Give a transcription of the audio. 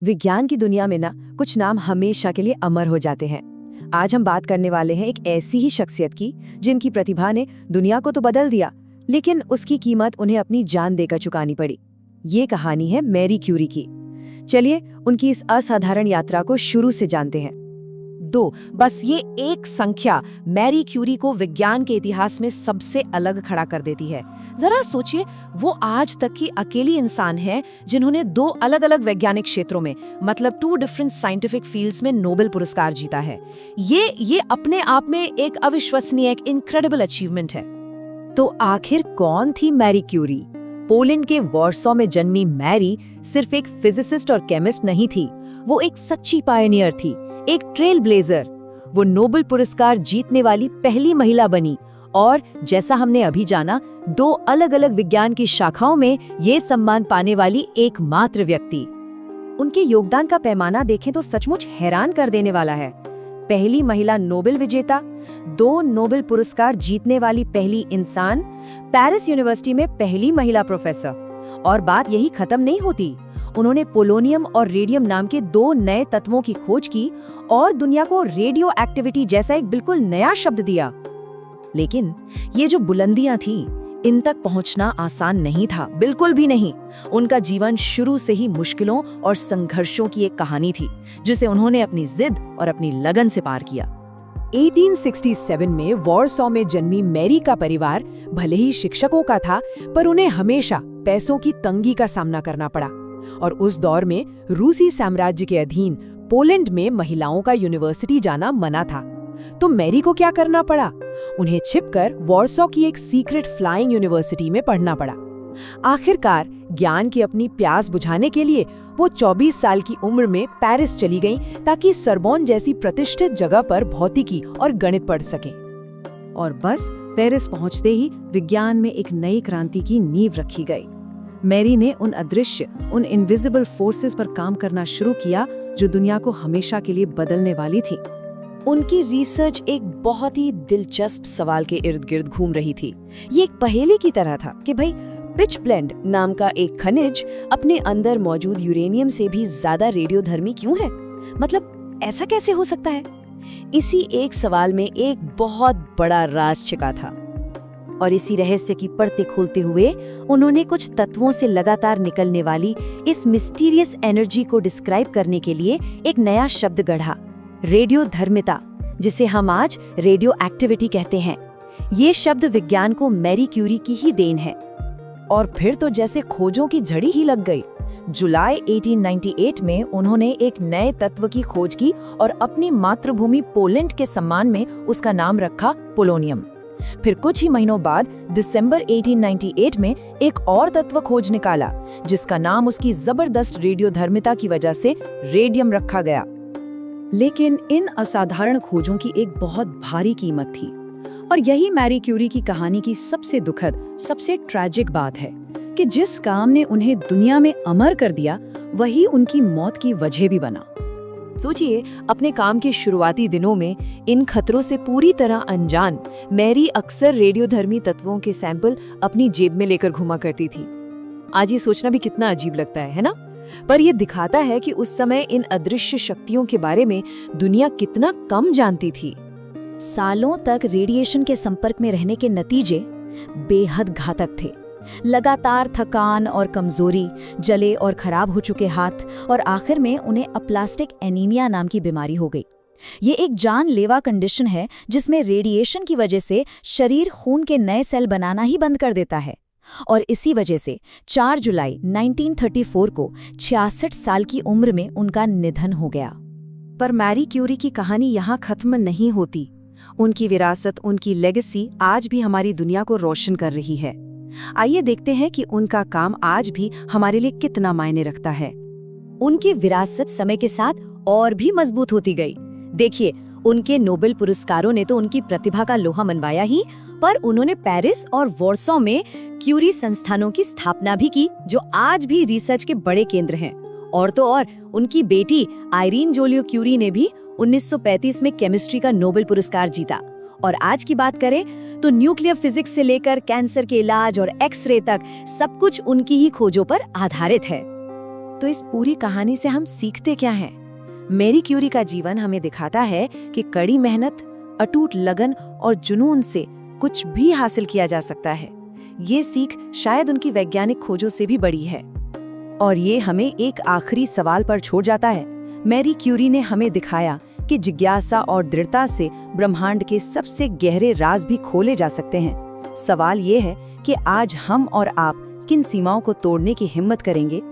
विज्ञान की दुनिया में ना कुछ नाम हमेशा के लिए अमर हो जाते हैं। आज हम बात करने वाले हैं एक ऐसी ही शख्सियत की जिनकी प्रतिभा ने दुनिया को तो बदल दिया, लेकिन उसकी कीमत उन्हें अपनी जान देकर चुकानी पड़ी। ये कहानी है मैरी क्यूरी की। चलिए उनकी इस असाधारण यात्रा को शुरू से जानते हैं। बस ये एक संख्या मैरी क्यूरी को विज्ञान के इतिहास में सबसे अलग खड़ा कर देती है। जरा सोचिए, वो आज तक की अकेली इंसान है जिन्होंने 2 अलग-अलग वैज्ञानिक क्षेत्रों में, मतलब 2 डिफरेंट साइंटिफिक फील्ड्स में नोबेल पुरस्कार जीता है। ये अपने आप में एक अविश्वसनीय, एक इनक्रेडिबल अचीवमेंट है। तो आखिर कौन थी मैरी क्यूरी? पोलैंड के वॉर्सो में जन्मी मैरी सिर्फ एक फिजिसिस्ट और केमिस्ट नहीं थी, वो एक सच्ची पायनियर थी, एक ट्रेल ब्लेजर। वो नोबेल पुरस्कार जीतने वाली पहली महिला बनी और जैसा हमने अभी जाना, 2 अलग-अलग विज्ञान की शाखाओं में ये सम्मान पाने वाली एकमात्र व्यक्ति। उनके योगदान का पैमाना देखें तो सचमुच हैरान कर देने वाला है। पहली महिला नोबेल विजेता, 2 नोबेल पुरस्कार जीतने वाली पहली इंसान, पेरिस यूनिवर्सिटी में पहली महिला प्रोफेसर। और बात यही खत्म नहीं होती, उन्होंने पोलोनियम और रेडियम नाम के 2 नए तत्वों की खोज की और दुनिया को रेडियो एक्टिविटी जैसा एक बिल्कुल नया शब्द दिया। लेकिन ये जो बुलंदियां थी, इन तक पहुंचना आसान नहीं था, बिल्कुल भी नहीं। उनका जीवन शुरू से ही मुश्किलों और संघर्षों की एक कहानी थी, जिसे उन्होंने अपनी जिद और अपनी लगन से पार किया। 1867 में वॉर्सो में जन्मी मैरी का परिवार भले ही शिक्षकों का था, पर उन्हें हमेशा पैसों की तंगी का सामना करना पड़ा। और उस दौर में रूसी साम्राज्य के अधीन पोलैंड में महिलाओं का यूनिवर्सिटी जाना मना था। तो मैरी को क्या करना पड़ा? उन्हें छिपकर वॉर्सो की एक सीक्रेट फ्लाइंग यूनिवर्सिटी में पढ़ना पड़ा। आखिरकार ज्ञान की अपनी प्यास बुझाने के लिए वो 24 साल की उम्र में पेरिस चली गईं, ताकि सरबोन जैसी प्रतिष्ठित जगह पर भौतिकी और गणित पढ़ सकें। और बस पेरिस पहुंचते ही विज्ञान में एक नई क्रांति की नींव रखी गई। मैरी ने उन अदृश्य, उन इनविजिबल फोर्सेस पर काम करना शुरू किया जो दुनिया को हमेशा के लिए बदलने वाली थी। उनकी रिसर्च एक बहुत ही दिलचस्प सवाल के इर्द गिर्द घूम रही थी। ये एक पहेली की तरह था कि भाई, पिच ब्लेंड नाम का एक खनिज अपने अंदर मौजूद यूरेनियम से भी ज्यादा रेडियोधर्मी क्यों है? मतलब ऐसा कैसे हो सकता है? इसी एक सवाल में एक बहुत बड़ा राज छिपा था। और इसी रहस्य की परतें खोलते हुए उन्होंने कुछ तत्वों से लगातार निकलने वाली इस मिस्टीरियस एनर्जी को डिस्क्राइब करने के लिए एक नया शब्द गढ़ा, रेडियोधर्मिता, जिसे हम आज रेडियो एक्टिविटी कहते हैं। ये शब्द विज्ञान को मैरी क्यूरी की ही देन है। और फिर तो जैसे खोजों की झड़ी ही लग गई। जुलाई 1898 में उन्होंने एक नए तत्व की खोज की और अपनी मातृभूमि पोलैंड के सम्मान में उसका नाम रखा पोलोनियम। फिर कुछ ही महीनों बाद दिसंबर 1898 में एक और तत्व खोज निकाला, जिसका नाम उसकी जबरदस्त रेडियोधर्मिता की वजह से रेडियम रखा गया। लेकिन इन असाधारण खोजों की एक बहुत भारी कीमत थी, और यही मैरी क्यूरी की कहानी की सबसे दुखद, सबसे ट्रैजिक बात है कि जिस काम ने उन्हें दुनिया में अमर कर दिया, वही उनकी मौत की वजह भी बना। सोचिए, अपने काम के शुरुआती दिनों में इन खतरों से पूरी तरह अनजान मैरी अक्सर रेडियोधर्मी तत्वों के सैंपल अपनी जेब में लेकर घुमा करती थी। आज ये सोचना भी कितना अजीब लगता है ना? पर यह दिखाता है कि उस समय इन अदृश्य शक्तियों के बारे में दुनिया कितना कम जानती थी। सालों तक रेडिएशन के संपर्क में रहने के नतीजे बेहद घातक थे। लगातार थकान और कमजोरी, जले और खराब हो चुके हाथ, और आखिर में उन्हें अप्लास्टिक एनीमिया नाम की बीमारी हो गई। ये एक जानलेवा कंडीशन है जिसमें रेडिएशन की वजह से शरीर खून के नए सेल बनाना ही बंद कर देता है। और इसी वजह से 4 जुलाई 1934 को 66 साल की उम्र में उनका निधन हो गया। पर मैरी क्यूरी की कहानी यहाँ खत्म नहीं होती। उनकी विरासत, उनकी लेगेसी आज भी हमारी दुनिया को रोशन कर रही है। आइए देखते हैं कि उनका काम आज भी हमारे लिए कितना मायने रखता है। उनकी विरासत समय के साथ और भी मजबूत होती गई। देखिए, उनके नोबेल पुरस्कारों ने तो उनकी प्रतिभा का लोहा मनवाया ही, पर उन्होंने पेरिस और वॉर्सो में क्यूरी संस्थानों की स्थापना भी की, जो आज भी रिसर्च के बड़े केंद्र हैं। और तो और उनकी बेटी आयरीन जोलियो क्यूरी ने भी 1935 में केमिस्ट्री का नोबेल पुरस्कार जीता। और आज की बात करें तो न्यूक्लियर फिजिक्स से लेकर कैंसर के इलाज और एक्सरे तक सब कुछ उनकी ही खोजों पर आधारित है। तो इस पूरी कहानी से हम सीखते क्या हैं? मैरी क्यूरी का जीवन हमें दिखाता है कि कड़ी मेहनत, अटूट लगन और जुनून से कुछ भी हासिल किया जा सकता है। ये सीख शायद उनकी वैज्ञानिक खोजों से भी बड़ी है। और ये हमें एक आखिरी सवाल पर छोड़ जाता है। मैरी क्यूरी ने हमें दिखाया कि जिज्ञासा और दृढ़ता से ब्रह्मांड के सबसे गहरे राज भी खोले जा सकते हैं। सवाल ये है कि आज हम और आप किन सीमाओं को तोड़ने की हिम्मत करेंगे